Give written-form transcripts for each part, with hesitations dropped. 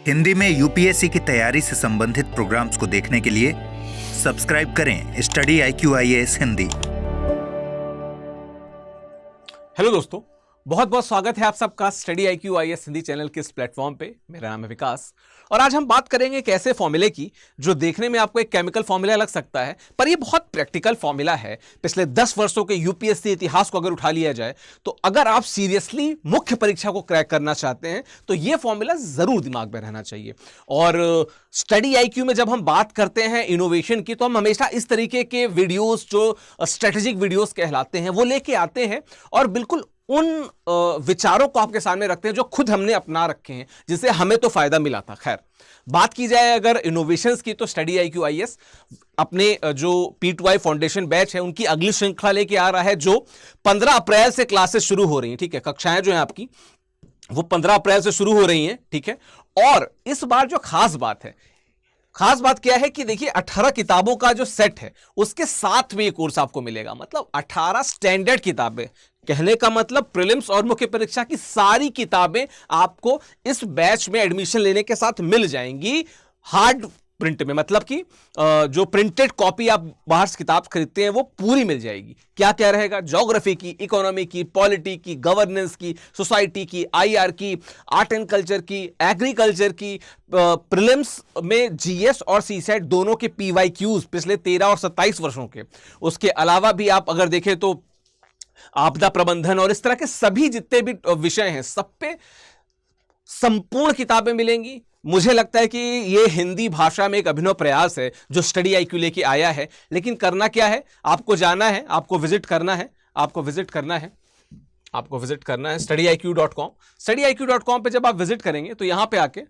हिंदी में यूपीएससी की तैयारी से संबंधित प्रोग्राम्स को देखने के लिए सब्सक्राइब करें स्टडी IQ-IAS हिंदी। हेलो दोस्तों, बहुत बहुत स्वागत है आप सबका स्टडी IQ-IAS हिंदी चैनल के इस प्लेटफॉर्म पे। मेरा नाम है विकास और आज हम बात करेंगे एक ऐसे फॉर्मूले की जो देखने में आपको एक केमिकल फॉर्मूला लग सकता है, पर ये बहुत प्रैक्टिकल फॉर्मूला है। पिछले 10 वर्षों के यूपीएससी इतिहास को अगर उठा लिया जाए तो अगर आप सीरियसली मुख्य परीक्षा को क्रैक करना चाहते हैं तो ये फॉर्मूला जरूर दिमाग में रहना चाहिए। और स्टडी IQ में जब हम बात करते हैं इनोवेशन की, तो हम हमेशा इस तरीके के वीडियोस जो स्ट्रेटेजिक वीडियोस कहलाते हैं वो लेके आते हैं और बिल्कुल उन विचारों को आपके सामने रखते हैं जो खुद हमने अपना रखे हैं, जिससे हमें तो फायदा मिला था। खैर, बात की जाए अगर इनोवेशंस की, तो स्टडी IQ-IAS अपने जो P2I फाउंडेशन बैच है उनकी अगली श्रृंखला लेके आ रहा है, जो 15 अप्रैल से क्लासेस शुरू हो रही हैं। ठीक है, कक्षाएं जो हैं आपकी वो 15 अप्रैल से शुरू हो रही हैं। ठीक है, और इस बार जो खास बात क्या है कि देखिए 18 किताबों का जो सेट है उसके साथ में ये कोर्स आपको मिलेगा। मतलब 18 स्टैंडर्ड किताबें, कहने का मतलब प्रीलिम्स और मुख्य परीक्षा की सारी किताबें आपको इस बैच में एडमिशन लेने के साथ मिल जाएंगी हार्ड प्रिंट में। मतलब कि जो प्रिंटेड कॉपी आप बाहर से किताब खरीदते हैं वो पूरी मिल जाएगी। क्या क्या रहेगा? ज्योग्राफी की, इकोनॉमी की, पॉलिटी की, गवर्नेंस की, सोसाइटी की, IR की, आर्ट एंड कल्चर की, एग्रीकल्चर की, प्रीलिम्स में GS और CSET दोनों के PYQs पिछले 13 और 27 वर्षों के। उसके अलावा भी आप अगर देखें तो आपदा प्रबंधन और इस तरह के सभी जितने भी विषय हैं सब पे संपूर्ण किताबें मिलेंगी। मुझे लगता है कि ये हिंदी भाषा में एक अभिनव प्रयास है जो स्टडी IQ लेके आया है। लेकिन करना क्या है? आपको जाना है, आपको विजिट करना है studyIQ.com। studyIQ.com पे जब आप विजिट करेंगे तो यहां पे आके,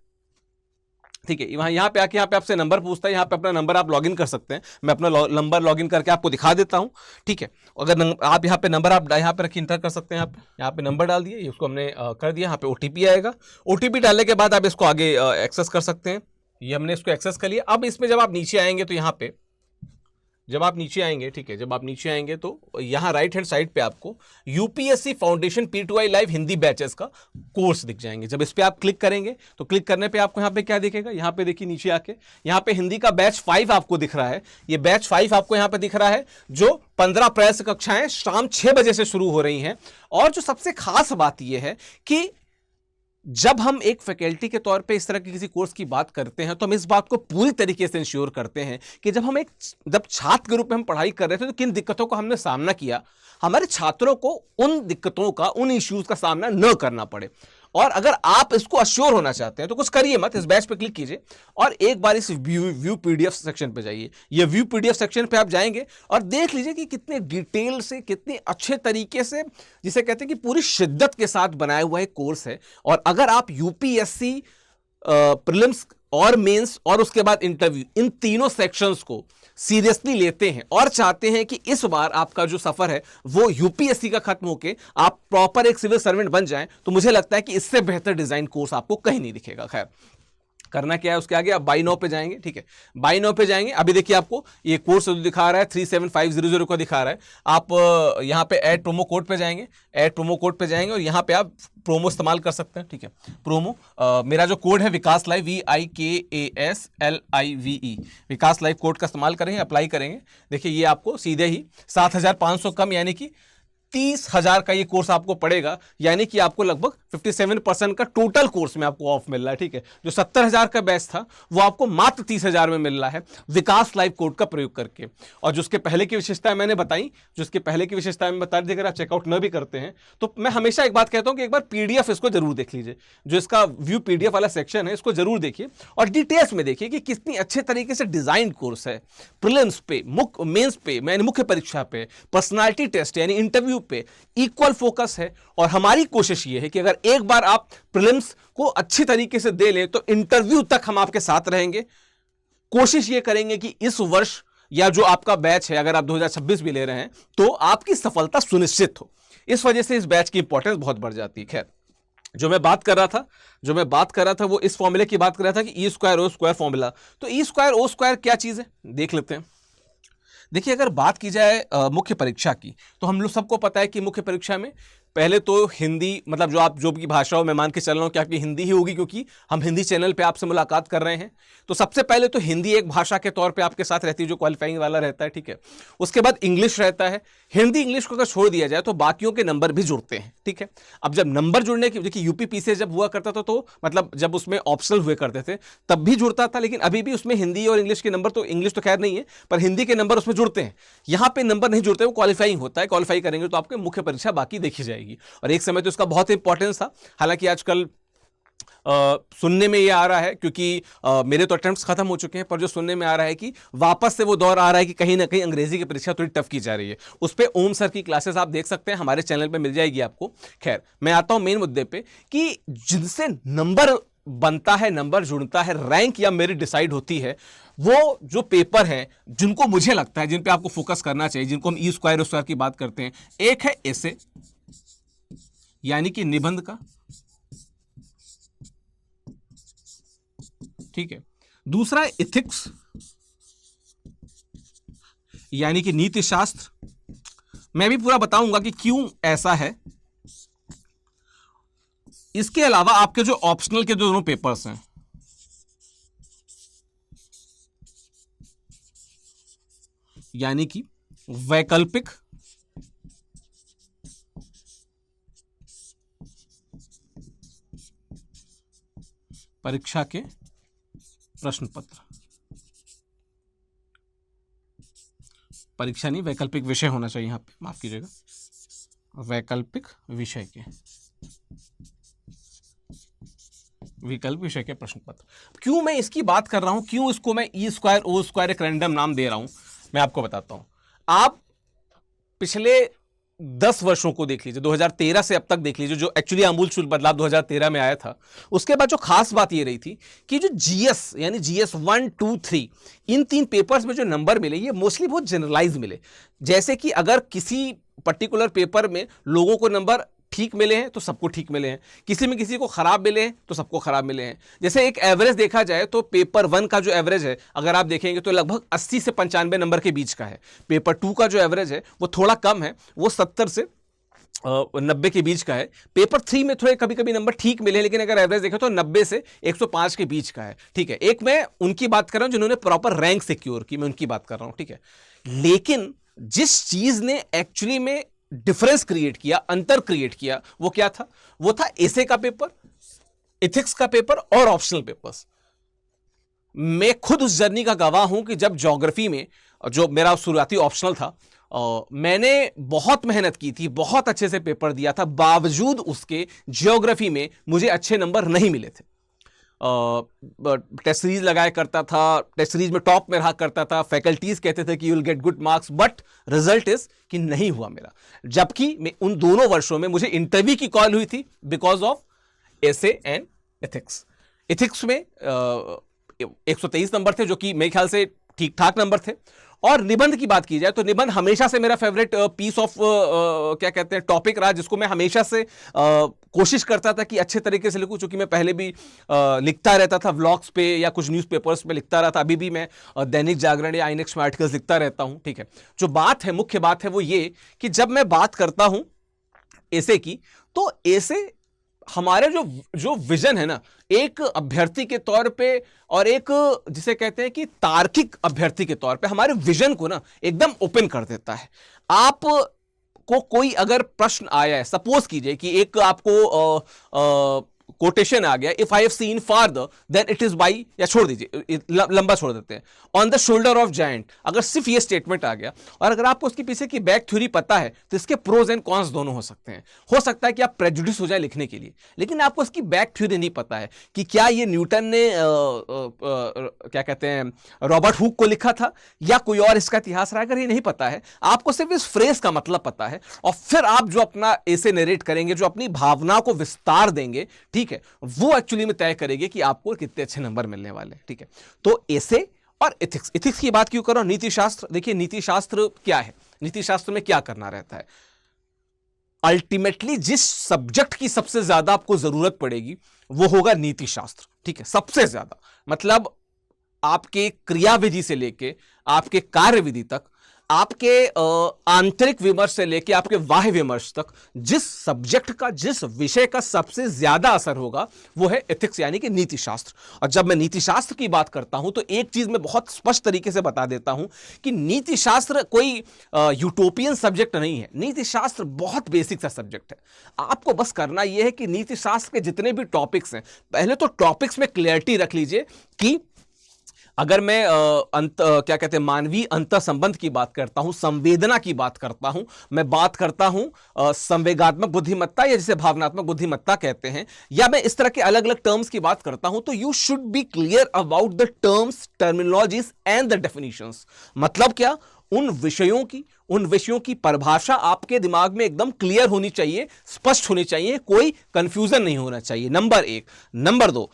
ठीक है, यहाँ पे आपसे नंबर पूछता है। यहाँ पे अपना नंबर आप लॉगिन कर सकते हैं। मैं अपना नंबर लॉगिन करके आपको दिखा देता हूँ। ठीक है, अगर आप यहाँ पे नंबर आप यहाँ पे रखिए, इंटर कर सकते हैं। आप यहाँ पे नंबर डाल दिए, उसको हमने कर दिया। यहाँ पे OTP आएगा। OTP डालने के बाद आप इसको आगे एक्सेस कर सकते हैं। ये हमने इसको एक्सेस कर लिया। अब इसमें जब आप नीचे आएंगे तो यहाँ पे जब आप नीचे आएंगे तो यहाँ राइट हैंड साइड पे आपको UPSC foundation P2I live Hindi batches का कोर्स दिख जाएंगे। जब इस पे आप क्लिक करेंगे तो क्लिक करने पे आपको यहाँ पे क्या दिखेगा? यहाँ पे देखिए नीचे आके यहाँ पे हिंदी का बैच 5 आपको दिख रहा है। ये बैच 5 आपको यहाँ पे दिख रहा है जो 15 अप्रैल से कक्षाएं शाम 6 बजे से शुरू हो रही हैं। और जो सबसे खास बात यह है कि जब हम एक फैकल्टी के तौर पे इस तरह के किसी कोर्स की बात करते हैं तो हम इस बात को पूरी तरीके से इंश्योर करते हैं कि जब छात्र के रूप में हम पढ़ाई कर रहे थे तो किन दिक्कतों का हमने सामना किया, हमारे छात्रों को उन दिक्कतों का, उन इश्यूज का सामना न करना पड़े। और अगर आप इसको अश्योर होना चाहते हैं तो कुछ करिए मत, इस बैच पे क्लिक कीजिए और एक बार इस व्यू PDF सेक्शन पे जाइए। ये व्यू PDF सेक्शन पे आप जाएंगे और देख लीजिए कि कितने डिटेल से, कितने अच्छे तरीके से, जिसे कहते हैं कि पूरी शिद्दत के साथ बनाया हुआ एक कोर्स है। और अगर आप UPSC प्रीलिम्स और मेंस और उसके बाद इंटरव्यू, इन तीनों सेक्शंस को सीरियसली लेते हैं और चाहते हैं कि इस बार आपका जो सफर है वो यूपीएससी का खत्म होके आप प्रॉपर एक सिविल सर्वेंट बन जाएं, तो मुझे लगता है कि इससे बेहतर डिजाइन कोर्स आपको कहीं नहीं दिखेगा। खैर, करना क्या है उसके आगे आप बाय नाउ पे जाएंगे। ठीक है, बाय नाउ पे जाएंगे। अभी देखिए आपको ये कोर्स दिखा रहा है 37500 का दिखा रहा है। आप यहाँ पे ऐड प्रोमो कोड पे जाएंगे और यहाँ पे आप प्रोमो इस्तेमाल कर सकते हैं। ठीक है, प्रोमो मेरा जो कोड है विकास लाइव VIKASLIVE, विकास लाइव कोड का इस्तेमाल करेंगे, अप्लाई करेंगे। देखिए ये आपको सीधे ही 7500 कम यानी कि 30,000 का ये कोर्स आपको पड़ेगा। यानी कि आपको लगभग 57% का टोटल कोर्स में आपको ऑफ मिल रहा है। ठीक है, जो 70,000 का बैच था वो आपको मात्र 30,000 में मिल रहा है विकास लाइव कोड का प्रयोग करके। और जो उसके पहले की विशेषताएं मैंने बताई, अगर आप चेकआउट न भी करते हैं तो मैं हमेशा एक बात कहता हूं कि एक बार PDF इसको जरूर देख लीजिए। जो इसका व्यू PDF वाला सेक्शन है इसको जरूर देखिए और डिटेल्स में देखिए कि कितनी अच्छे तरीके से डिजाइन कोर्स है। प्रीलिम्स पे, मेंस पे, यानी मुख्य परीक्षा पे, पर्सनालिटी टेस्ट यानी इंटरव्यू पे इक्वल फोकस है। और हमारी कोशिश यह है कि अगर एक बार आप प्रीलिम्स को अच्छी तरीके से दे लें तो इंटरव्यू तक हम आपके साथ रहेंगे। कोशिश यह करेंगे कि इस वर्ष या जो आपका बैच है, अगर आप 2026 भी ले रहे हैं तो आपकी सफलता सुनिश्चित हो। इस वजह से इस बैच की इंपॉर्टेंस बहुत बढ़ जाती है। खैर, जो मैं बात कर रहा था वो इस फॉर्मूले की बात कर रहा था कि E²O² फॉर्मूला। तो E²O² क्या चीज है देख लेते हैं। देखिए, अगर बात की जाए मुख्य परीक्षा की, तो हम लोग सबको पता है कि मुख्य परीक्षा में पहले तो हिंदी, मतलब जो आप जो भी भाषा हो, मैं मान के चल रहा हूं कि आपकी हिंदी ही होगी क्योंकि हम हिंदी चैनल पे आपसे मुलाकात कर रहे हैं। तो सबसे पहले तो हिंदी एक भाषा के तौर पे आपके साथ रहती है, जो क्वालिफाइंग वाला रहता है, ठीक है। उसके बाद इंग्लिश रहता है। हिंदी इंग्लिश को अगर छोड़ दिया जाए तो बाकियों के नंबर भी जुड़ते हैं, ठीक है। अब जब नंबर जुड़ने की, देखिए यूपीपीसी जब हुआ करता था तो मतलब जब उसमें ऑप्शनल हुए करते थे तब भी जुड़ता था, लेकिन अभी भी उसमें हिंदी और इंग्लिश के नंबर, तो इंग्लिश तो खैर नहीं है पर हिंदी के नंबर उसमें जुड़ते हैं। यहां पे नंबर नहीं जुड़ते, वो क्वालिफाइंग होता है। क्वालिफाई करेंगे तो आपके मुख्य परीक्षा बाकी देखी जाएगी। और एक समय तो इसका बहुत इंपॉर्टेंस था, हालांकि आजकल सुनने में ये आ रहा है, क्योंकि मेरे तो अटेम्प्ट्स खत्म हो चुके हैं, पर जो सुनने में आ रहा है कि वापस से वो दौर आ रहा है कि कहीं ना कहीं अंग्रेजी की परीक्षा थोड़ी टफ की जा रही है। उस पर ओम सर की क्लासेस आप देख सकते हैं, हमारे चैनल पे मिल जाएगी आपको। खैर, मैं आता हूं मेन मुद्दे पे कि जिनसे नंबर बनता है, नंबर जुड़ता है, रैंक या मेरिट डिसाइड होती है, वो जो पेपर हैं जिनको मुझे लगता है जिन पे आपको फोकस करना चाहिए, जिनको हम ई स्क्वायर की बात करते हैं। एक है एसे, यानी कि निबंध का, ठीक है। दूसरा है इथिक्स, यानी कि नीति शास्त्र। मैं भी पूरा बताऊंगा कि क्यों ऐसा है। इसके अलावा आपके जो ऑप्शनल के दोनों पेपर्स हैं, यानी कि वैकल्पिक परीक्षा के प्रश्न पत्र, परीक्षा नहीं, वैकल्पिक विषय होना चाहिए यहां पे, माफ कीजिएगा, वैकल्पिक विषय के, विकल्प विषय के प्रश्न पत्र। क्यों मैं इसकी बात कर रहा हूं, क्यों इसको मैं ई स्क्वायर ओ स्क्वायर एक रैंडम नाम दे रहा हूं, मैं आपको बताता हूं। आप पिछले 10 वर्षों को देख लीजिए, 2013 से अब तक देख लीजिए, जो एक्चुअली आमूल चूल बदलाव 2013 में आया था। उसके बाद जो खास बात ये रही थी कि जो जीएस, यानी जीएस 1, 2, 3, इन 3 पेपर्स में जो नंबर मिले, ये मोस्टली बहुत जनरलाइज मिले। जैसे कि अगर किसी पर्टिकुलर पेपर में लोगों को नंबर ठीक मिले हैं तो सबको ठीक मिले हैं, किसी में किसी को खराब मिले हैं तो सबको खराब मिले हैं। जैसे एक एवरेज देखा जाए तो पेपर 1 का जो एवरेज है, अगर आप देखेंगे तो लगभग 80 से 95 नंबर के बीच का है। पेपर 2 का जो एवरेज है वो थोड़ा कम है, वो 70 से 90 के बीच का है। पेपर 3 में थोड़े कभी कभी नंबर ठीक मिले, लेकिन अगर एवरेज देखें तो 90 से 105 के बीच का है, ठीक है। एक मैं उनकी बात कर रहा हूं जिन्होंने प्रॉपर रैंक सिक्योर की, मैं उनकी बात कर रहा हूं, ठीक है। लेकिन जिस चीज ने एक्चुअली में डिफरेंस क्रिएट किया, अंतर क्रिएट किया, वो क्या था? वो था एसे का पेपर, इथिक्स का पेपर और ऑप्शनल पेपर्स। मैं खुद उस जर्नी का गवाह हूं कि जब ज्योग्राफी में, जो मेरा शुरुआती ऑप्शनल था, मैंने बहुत मेहनत की थी, बहुत अच्छे से पेपर दिया था, बावजूद उसके ज्योग्राफी में मुझे अच्छे नंबर नहीं मिले थे। टेस्ट सीरीज लगाया करता था, टेस्ट सीरीज में टॉप में रहा करता था, फैकल्टीज कहते थे कि you will get good marks, but result is कि नहीं हुआ मेरा। जबकि मैं उन दोनों वर्षों में मुझे इंटरव्यू की कॉल हुई थी because of essay and ethics. Ethics में 123 नंबर थे, जो कि मेरे ख्याल से ठीक ठाक नंबर थे। और निबंध की बात की जाए तो निबंध हमेशा से मेरा फेवरेट पीस ऑफ क्या कहते हैं टॉपिक रहा, जिसको मैं हमेशा से कोशिश करता था कि अच्छे तरीके से लिखूं। चूंकि मैं पहले भी लिखता रहता था व्लॉग्स पे या कुछ न्यूज़पेपर्स पे लिखता रहा था, अभी भी मैं दैनिक जागरण या आईनेक्स में आर्टिकल्स लिखता रहता हूं, ठीक है। जो बात है, मुख्य बात है वो ये कि जब मैं बात करता हूं एसे की, तो एसे हमारे जो विजन है ना, एक अभ्यर्थी के तौर पे और एक जिसे कहते हैं कि तार्किक अभ्यर्थी के तौर पे, हमारे विजन को ना एकदम ओपन कर देता है। आप को कोई अगर प्रश्न आया है, सपोज कीजिए कि एक आपको कोटेशन आ गया, if I have seen farther then it is by, या छोड़ दीजिए, लंबा छोड़ देते हैं, on the shoulder of giant, अगर सिर्फ ये स्टेटमेंट आ गया और अगर आपको उसके पीछे की बैक थ्योरी पता है तो इसके प्रोज एंड कॉन्स दोनों हो सकते हैं। हो सकता है कि आप प्रेजुडिस हो जाए लिखने के लिए, लेकिन आपको इसकी बैक थ्योरी नहीं पता है कि क्या ये न्यूटन ने क्या कहते हैं रॉबर्ट हुक को लिखा था या कोई और इसका इतिहास रहा। अगर ये नहीं पता है, आपको सिर्फ इस फ्रेज का मतलब पता है, और फिर आप जो अपना ऐसे नरेट करेंगे, जो अपनी भावनाओं को विस्तार देंगे, ठीक है, वो एक्चुअली में तय करेगी कि आपको कितने अच्छे नंबर मिलने वाले, ठीक है। तो ऐसे और एथिक्स, एथिक्स की बात क्यों करो, नीति शास्त्र। देखिए नीति शास्त्र क्या है, नीति शास्त्र में क्या करना रहता है। अल्टीमेटली जिस सब्जेक्ट की सबसे ज्यादा आपको जरूरत पड़ेगी वो होगा नीति शास्त्र, ठीक है। सबसे ज्यादा मतलब आपके क्रियाविधि से लेके आपके कार्यविधि तक आपके आंतरिक विमर्श से लेकर आपके बाह्य विमर्श तक जिस सब्जेक्ट का, जिस विषय का सबसे ज्यादा असर होगा वो है एथिक्स यानी कि नीति शास्त्र। और जब मैं नीति शास्त्र की बात करता हूं तो एक चीज मैं बहुत स्पष्ट तरीके से बता देता हूं कि नीति शास्त्र कोई यूटोपियन सब्जेक्ट नहीं है। नीति शास्त्र बहुत बेसिक सा सब्जेक्ट है। आपको बस करना यह है कि नीति शास्त्र के जितने भी टॉपिक्स हैं, पहले तो टॉपिक्स में क्लियरिटी रख लीजिए कि अगर मैं क्या कहते हैं मानवीय अंतर संबंध की बात करता हूं, संवेदना की बात करता हूं, मैं बात करता हूं संवेगात्मक बुद्धिमत्ता या जिसे भावनात्मक बुद्धिमत्ता कहते हैं, या मैं इस तरह के अलग अलग टर्म्स की बात करता हूं, तो you should be clear about the terms, terminologies and the definitions. मतलब क्या, उन विषयों की परिभाषा आपके दिमाग में एकदम क्लियर होनी चाहिए, स्पष्ट होनी चाहिए, कोई कंफ्यूजन नहीं होना चाहिए, नंबर एक। नंबर दो,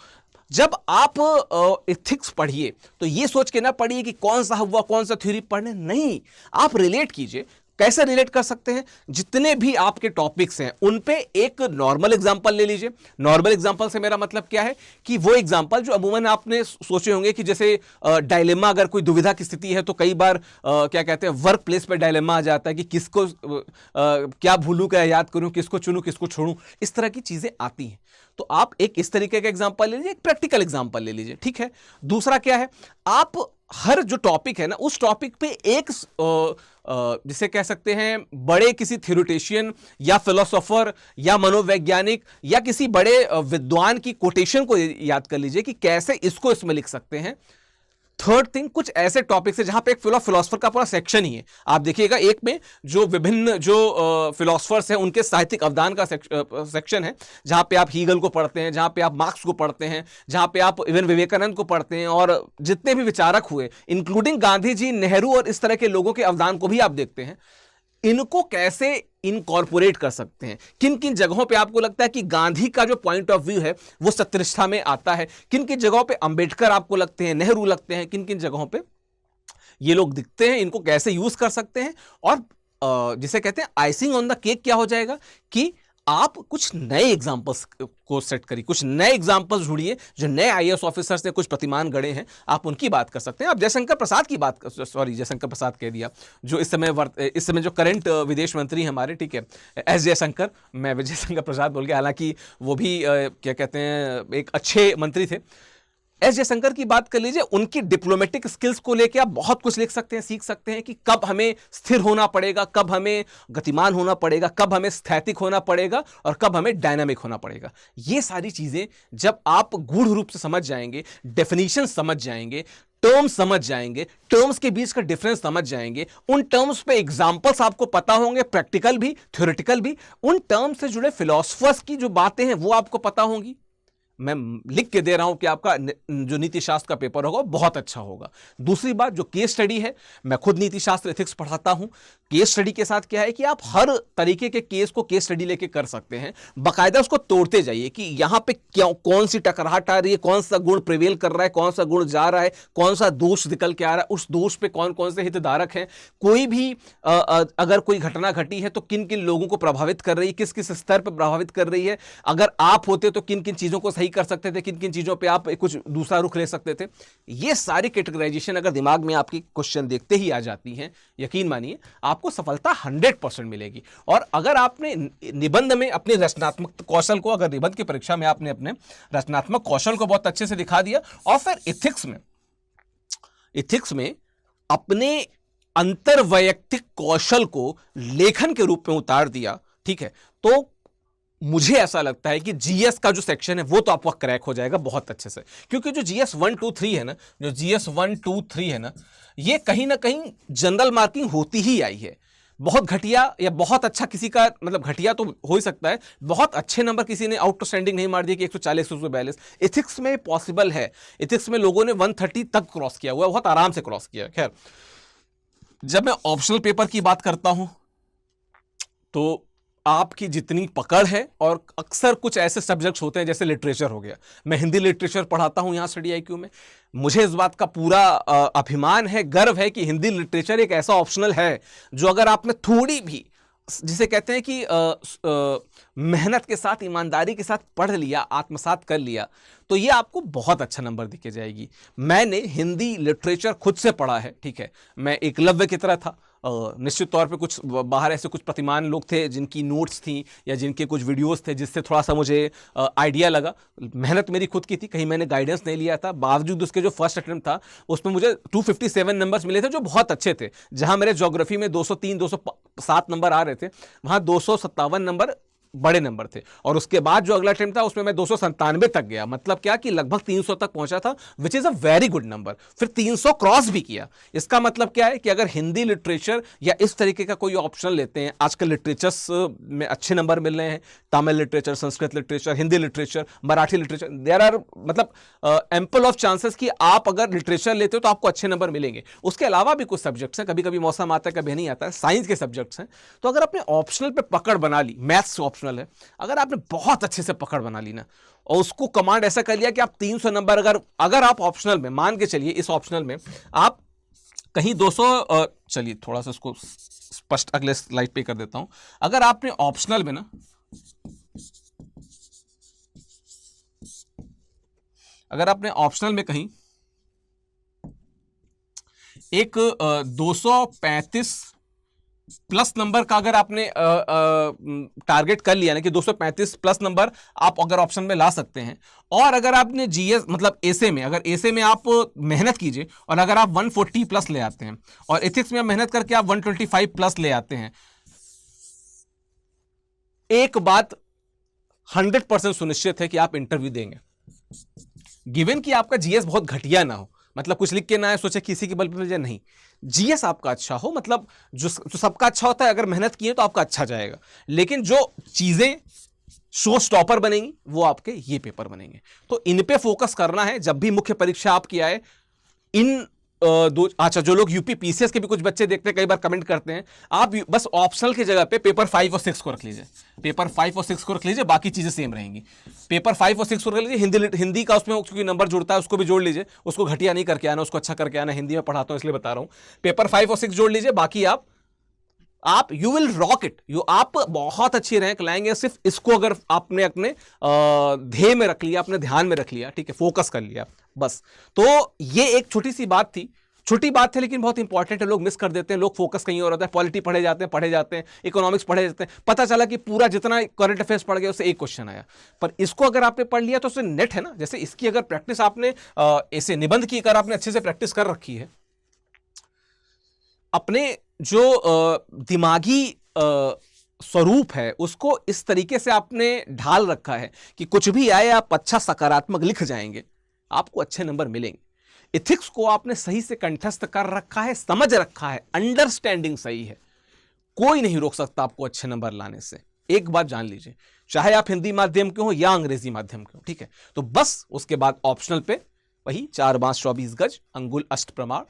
जब आप एथिक्स पढ़िए तो ये सोच के ना पढ़िए कि कौन सा हुआ, कौन सा थ्योरी पढ़ने, नहीं, आप रिलेट कीजिए। कैसे रिलेट कर सकते हैं? जितने भी आपके टॉपिक्स हैं उन पे एक नॉर्मल एग्जांपल ले लीजिए। नॉर्मल एग्जांपल से मेरा मतलब क्या है कि वो एग्जांपल जो अमूमन आपने सोचे होंगे कि जैसे डायलेमा, अगर कोई दुविधा की स्थिति है तो कई बार क्या कहते हैं वर्क प्लेस पे डायलेमा आ जाता है कि किसको क्या भूलूं, क्या याद करूं, किसको चुनूं, किसको छोड़ूं, इस तरह की चीजें आती हैं। तो आप एक इस तरीके का एग्जांपल ले लीजिए, एक प्रैक्टिकल एग्जांपल ले लीजिए, ठीक है। दूसरा क्या है, आप हर जो टॉपिक है ना उस टॉपिक पे एक जिसे कह सकते हैं बड़े किसी थ्योरिटिशियन या फिलोसोफर या मनोवैज्ञानिक या किसी बड़े विद्वान की कोटेशन को याद कर लीजिए कि कैसे इसको इसमें लिख सकते हैं। थर्ड थिंग, कुछ ऐसे टॉपिक्स है जहां पे एक फिलोसोफर का पूरा सेक्शन ही है। आप देखिएगा एक में जो विभिन्न जो फिलोसोफर्स हैं उनके साहित्यिक अवदान का सेक्शन है, जहां पे आप हीगल को पढ़ते हैं, जहां पे आप मार्क्स को पढ़ते हैं, जहां पे आप इवन विवेकानंद को पढ़ते हैं, और जितने भी विचारक हुए इंक्लूडिंग गांधी जी, नेहरू और इस तरह के लोगों के अवदान को भी आप देखते हैं। इनको कैसे इनकॉर्पोरेट कर सकते हैं, किन किन जगहों पे आपको लगता है कि गांधी का जो पॉइंट ऑफ व्यू है वो सत्यनिष्ठा में आता है, किन किन जगहों पे अंबेडकर आपको लगते हैं, नेहरू लगते हैं, किन किन जगहों पे ये लोग दिखते हैं, इनको कैसे यूज कर सकते हैं। और जिसे कहते हैं आइसिंग ऑन द केक क्या हो जाएगा कि आप कुछ नए एग्जाम्पल्स को सेट करिए, कुछ नए एग्जाम्पल्स ढूंढिए, जो नए आईएएस ऑफिसर्स ने कुछ प्रतिमान गढ़े हैं, आप उनकी बात कर सकते हैं। आप जयशंकर प्रसाद की बात, सॉरी जयशंकर प्रसाद कह दिया, जो इस समय जो करंट विदेश मंत्री हैं हमारे, ठीक है, एस जयशंकर, मैं विजय शंकर प्रसाद बोल गया, हालांकि वो भी क्या कहते हैं एक अच्छे मंत्री थे। एस जयशंकर की बात कर लीजिए, उनकी डिप्लोमेटिक स्किल्स को लेकर आप बहुत कुछ लिख सकते हैं, सीख सकते हैं कि कब हमें स्थिर होना पड़ेगा, कब हमें गतिमान होना पड़ेगा, कब हमें स्थैतिक होना पड़ेगा और कब हमें डायनामिक होना पड़ेगा। ये सारी चीजें जब आप गूढ़ रूप से समझ जाएंगे, डेफिनेशन समझ जाएंगे, टर्म्स समझ जाएंगे, टर्म्स के बीच का डिफरेंस समझ जाएंगे, उन टर्म्स पे एग्जांपल्स आपको पता होंगे, प्रैक्टिकल भी थ्योरेटिकल भी, उन टर्म्स से जुड़े फिलोसफर्स की जो बातें हैं वो आपको पता होंगी। मैं लिख के दे रहा हूं कि आपका जो नीति शास्त्र का पेपर होगा बहुत अच्छा होगा। दूसरी बात, जो केस स्टडी है, मैं खुद नीति शास्त्र एथिक्स पढ़ाता हूं। केस स्टडी के साथ क्या है कि आप हर तरीके के केस को केस स्टडी लेके कर सकते हैं, बाकायदा उसको तोड़ते जाइए कि यहां पे क्या, कौन सी टकराहट आ रही है, कौन सा गुण प्रिवेल कर रहा है, कौन सा गुण जा रहा है, कौन सा दोष निकल के आ रहा है, उस दोष पे कौन कौन से हितधारक हैं, कोई भी अगर कोई घटना घटी है तो किन किन लोगों को प्रभावित कर रही है, किस किस स्तर पर प्रभावित कर रही है, अगर आप होते तो किन किन चीजों को सही कर सकते थे, किन किन चीजों पे आप कुछ दूसरा रुख ले सकते थे। ये सारी कैटेगराइजेशन अगर दिमाग में आपकी क्वेश्चन देखते ही आ जाती हैं, यकीन मानिए आपको सफलता 100% मिलेगी। और अगर आपने निबंध में अपने रचनात्मक कौशल को, अगर निबंध की परीक्षा में आपने अपने रचनात्मक कौशल को बहुत अच्छे से दिखा दिया और फिर एथिक्स में अपने अंतर्वैयक्तिक कौशल को लेखन के रूप में उतार दिया, ठीक है, तो मुझे ऐसा लगता है कि जीएस का जो सेक्शन है वो तो आपका क्रैक हो जाएगा बहुत अच्छे से। क्योंकि जो जीएस 1 2 3 है ना, जो जीएस 1 2 3 है ना, ये कहीं ना कहीं जनरल मार्किंग होती ही आई है। बहुत घटिया या बहुत अच्छा किसी का, मतलब घटिया तो हो ही सकता है, बहुत अच्छे नंबर किसी ने आउटस्टैंडिंग नहीं मार दिए कि 140 142। एथिक्स में पॉसिबल है, एथिक्स में लोगों ने 130 तक क्रॉस किया हुआ है, बहुत आराम से क्रॉस किया। खैर, जब मैं ऑप्शनल पेपर की बात करता हूं तो आपकी जितनी पकड़ है, और अक्सर कुछ ऐसे सब्जेक्ट्स होते हैं जैसे लिटरेचर हो गया, मैं हिंदी लिटरेचर पढ़ाता हूं यहां स्टडी आईक्यू में, मुझे इस बात का पूरा अभिमान है, गर्व है कि हिंदी लिटरेचर एक ऐसा ऑप्शनल है जो अगर आपने थोड़ी भी, जिसे कहते हैं कि मेहनत के साथ, ईमानदारी के साथ पढ़ लिया, आत्मसात कर लिया, तो ये आपको बहुत अच्छा नंबर दिखे जाएगी। मैंने हिंदी लिटरेचर खुद से पढ़ा है, ठीक है, मैं एकलव्य की तरह था। निश्चित तौर पे कुछ बाहर ऐसे कुछ प्रतिमान लोग थे जिनकी नोट्स थी या जिनके कुछ वीडियोस थे जिससे थोड़ा सा मुझे आइडिया लगा। मेहनत मेरी खुद की थी, कहीं मैंने गाइडेंस नहीं लिया था। बावजूद उसके जो फर्स्ट अटेम्प्ट था उसमें मुझे 257 नंबर्स मिले थे, जो बहुत अच्छे थे। जहां मेरे ज्योग्राफी में 203 207 नंबर आ रहे थे, वहां 257 नंबर बड़े नंबर थे। और उसके बाद जो अगला अटेम्प्ट था उसमें मैं 297 तक गया, मतलब क्या कि लगभग 300 तक पहुंचा था, which is a very good number. फिर 300 क्रॉस भी किया। इसका मतलब क्या है कि अगर हिंदी लिटरेचर या इस तरीके का कोई ऑप्शन लेते हैं, आजकल लिटरेचर्स में अच्छे नंबर मिल रहे हैं, Tamil literature, Sanskrit literature, Hindi literature, Marathi literature, there are मतलब एम्पल ऑफ चांसेस कि आप अगर लिटरेचर लेते हो तो आपको अच्छे नंबर मिलेंगे। उसके अलावा भी कुछ सब्जेक्ट्स हैं, कभी कभी मौसम आता है कभी नहीं आता है, साइंस के सब्जेक्ट्स हैं। तो अगर आपने ऑप्शनल पे पकड़ बना ली, मैथ्स ऑप्शनल है, अगर आपने बहुत अच्छे से पकड़ बना ली ना और उसको कमांड ऐसा कर लिया कि आप 300 नंबर अगर आप ऑप्शनल में मान के चलिए, इस ऑप्शनल में आप कहीं 200, चलिए थोड़ा सा उसको स्पष्ट अगले स्लाइड पे कर देता हूं। अगर आपने ऑप्शनल में ना कहीं एक 235 प्लस नंबर का अगर आपने टारगेट कर लिया ना कि 235 प्लस नंबर आप अगर ऑप्शन में ला सकते हैं, और अगर आपने जीएस मतलब एसे में, अगर एसे में आप मेहनत कीजिए और अगर आप 140 प्लस ले आते हैं और एथिक्स में आप मेहनत करके आप 125 प्लस ले आते हैं, एक बात 100% सुनिश्चित है कि आप इंटरव्यू देंगे। गिवन कि आपका जीएस बहुत घटिया ना हो, मतलब कुछ लिख के ना है सोचे किसी के बल पे मिल जाए, नहीं, जीएस आपका अच्छा हो, मतलब जो सबका अच्छा होता है, अगर मेहनत किए तो आपका अच्छा जाएगा। लेकिन जो चीजें शो स्टॉपर बनेंगी वो आपके ये पेपर बनेंगे। तो इन पे फोकस करना है जब भी मुख्य परीक्षा आपकी आए। इन अच्छा, जो लोग यूपी पीसीएस के भी कुछ बच्चे देखते हैं, कई बार कमेंट करते हैं, आप बस ऑप्शनल की जगह पे पेपर 5 और 6 को रख लीजिए, पेपर 5 और 6 को रख लीजिए, बाकी चीजें सेम रहेंगी। पेपर 5 और 6 को रख लीजिए, हिंदी का उसमें क्योंकि नंबर जुड़ता है उसको भी जोड़ लीजिए, उसको घटिया नहीं करके आना, उसको अच्छा करके आना। हिंदी में पढ़ाता हूं इसलिए बता रहा हूं। पेपर 5 और 6 जोड़ लीजिए, बाकी आप यू विल रॉक इट, आप बहुत अच्छी रैंक लाएंगे। सिर्फ इसको अगर आपने अपने ध्येय में रख लिया, अपने ध्यान में रख लिया, ठीक है, फोकस कर लिया बस। तो ये एक छोटी सी बात थी, छोटी बात है लेकिन बहुत इंपॉर्टेंट है। लोग मिस कर देते हैं, लोग फोकस कहीं और होता है, पॉलिटी पढ़े जाते हैं, इकोनॉमिक्स पढ़े जाते हैं, पता चला कि पूरा जितना करंट अफेयर्स पढ़ गया उससे एक क्वेश्चन आया। पर इसको अगर आपने पढ़ लिया तो उससे नेट है ना, जैसे इसकी अगर प्रैक्टिस आपने ऐसे निबंध की अगर आपने अच्छे से प्रैक्टिस कर रखी है, अपने जो दिमागी स्वरूप है उसको इस तरीके से आपने ढाल रखा है कि कुछ भी आए आप अच्छा सकारात्मक लिख जाएंगे, आपको अच्छे नंबर मिलेंगे। इथिक्स को आपने सही से कंठस्थ कर रखा है, समझ रखा है, अंडरस्टैंडिंग सही है, कोई नहीं रोक सकता आपको अच्छे नंबर लाने से। एक बात जान लीजिए, चाहे आप हिंदी माध्यम के हो या अंग्रेजी माध्यम के हो, ठीक है, तो बस उसके बाद ऑप्शनल पे वही 4 बांस 24 गज अंगुल अष्ट प्रमाण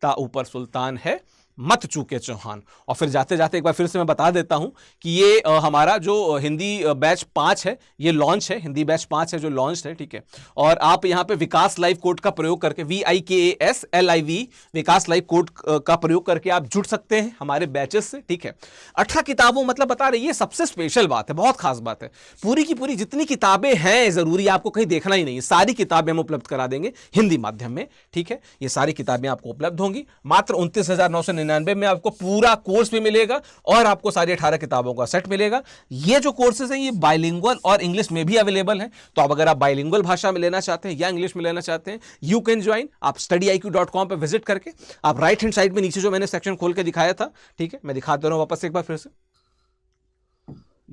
ता ऊपर सुल्तान है मत चूके चौहान। और फिर जाते जाते एक बार फिर से मैं बता देता हूं कि ये हमारा जो हिंदी बैच 5 है ये लॉन्च है, हिंदी बैच 5 है जो लॉन्च है, ठीक है। और आप यहां पे विकास लाइव कोड का प्रयोग करके VIKASLIV विकास लाइव कोड का प्रयोग करके आप जुड़ सकते हैं हमारे बैचेस से, ठीक है। 18 किताबों मतलब बता रहे, ये सबसे स्पेशल बात है, बहुत खास बात है। पूरी की पूरी जितनी किताबें हैं, जरूरी आपको कहीं देखना ही नहीं, सारी किताबें हम उपलब्ध करा देंगे हिंदी माध्यम में, ठीक है। ये सारी किताबें आपको उपलब्ध होंगी मात्र 29,999 में। आपको पूरा कोर्स भी मिलेगा और आपको सारी 18 किताबों का सेट मिलेगा। ये जो कोर्सेज हैं ये बाइलिंगुअल और इंग्लिश में भी अवेलेबल है। तो अब अगर आप बाइलिंगुअल भाषा में लेना चाहते हैं या इंग्लिश में लेना चाहते हैं, यू कैन ज्वाइन। आप studiiq.com पे विजिट करके आप राइट हैंड साइड में नीचे जो मैंने सेक्शन खोल के दिखाया था, ठीक है, मैं दिखा दे रहा हूं वापस एक बार फिर से।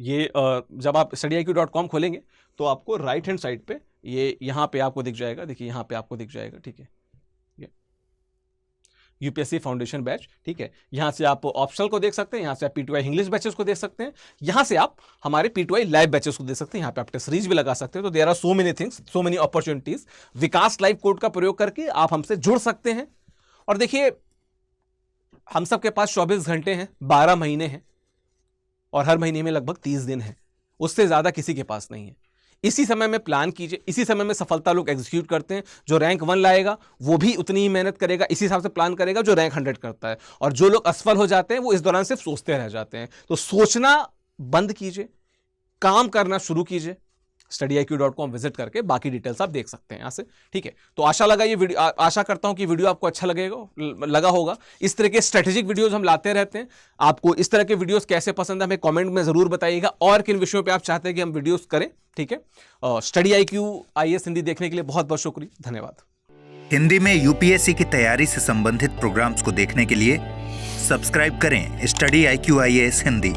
ये जब आप studiiq.com खोलेंगे तो आपको राइट हैंड साइड पे ये यहां पे आपको दिख जाएगा, देखिए यहां पे आपको दिख जाएगा, ठीक है, यूपीएससी फाउंडेशन बैच, ठीक है। यहां से आप ऑप्शनल को देख सकते हैं, यहां से आप पीटीवाई इंग्लिश बैचेस को देख सकते हैं, यहां से आप हमारे पीटीवाई लाइव बैचेस को देख सकते हैं, यहां पे आप टेस्ट सीरीज भी लगा सकते हैं। तो there are so many things, so many opportunities. Vikas live code का प्रयोग करके आप हमसे जुड़ सकते हैं। और देखिए, हम सबके पास 24 घंटे हैं, 12 महीने हैं और हर महीने में लगभग 30 दिन है, उससे ज्यादा किसी के पास नहीं है। इसी समय में प्लान कीजिए, इसी समय में सफलता लोग एग्जीक्यूट करते हैं। जो रैंक 1 लाएगा वो भी उतनी ही मेहनत करेगा, इसी हिसाब से प्लान करेगा जो रैंक 100 करता है। और जो लोग असफल हो जाते हैं वो इस दौरान सिर्फ सोचते रह जाते हैं। तो सोचना बंद कीजिए, काम करना शुरू कीजिए, studyIQ.com विजिट करके बाकी डिटेल्स आप देख सकते हैं यहाँ से। ठीक है, तो आशा लगा ये वीडियो, आशा करता हूं कि वीडियो आपको अच्छा लगा होगा। इस तरह के स्ट्रेटेजिक वीडियोस हम लाते रहते हैं। आपको इस तरह के वीडियोस कैसे पसंद है हमें कमेंट में जरूर बताइएगा, और किन विषयों पे आप चाहते हैं कि हम वीडियोस करें। ठीक है, StudyIQ IAS हिंदी देखने के लिए बहुत बहुत शुक्रिया, धन्यवाद। हिंदी में यूपीएससी की तैयारी से संबंधित प्रोग्राम्स को देखने के लिए सब्सक्राइब करें StudyIQ IAS हिंदी।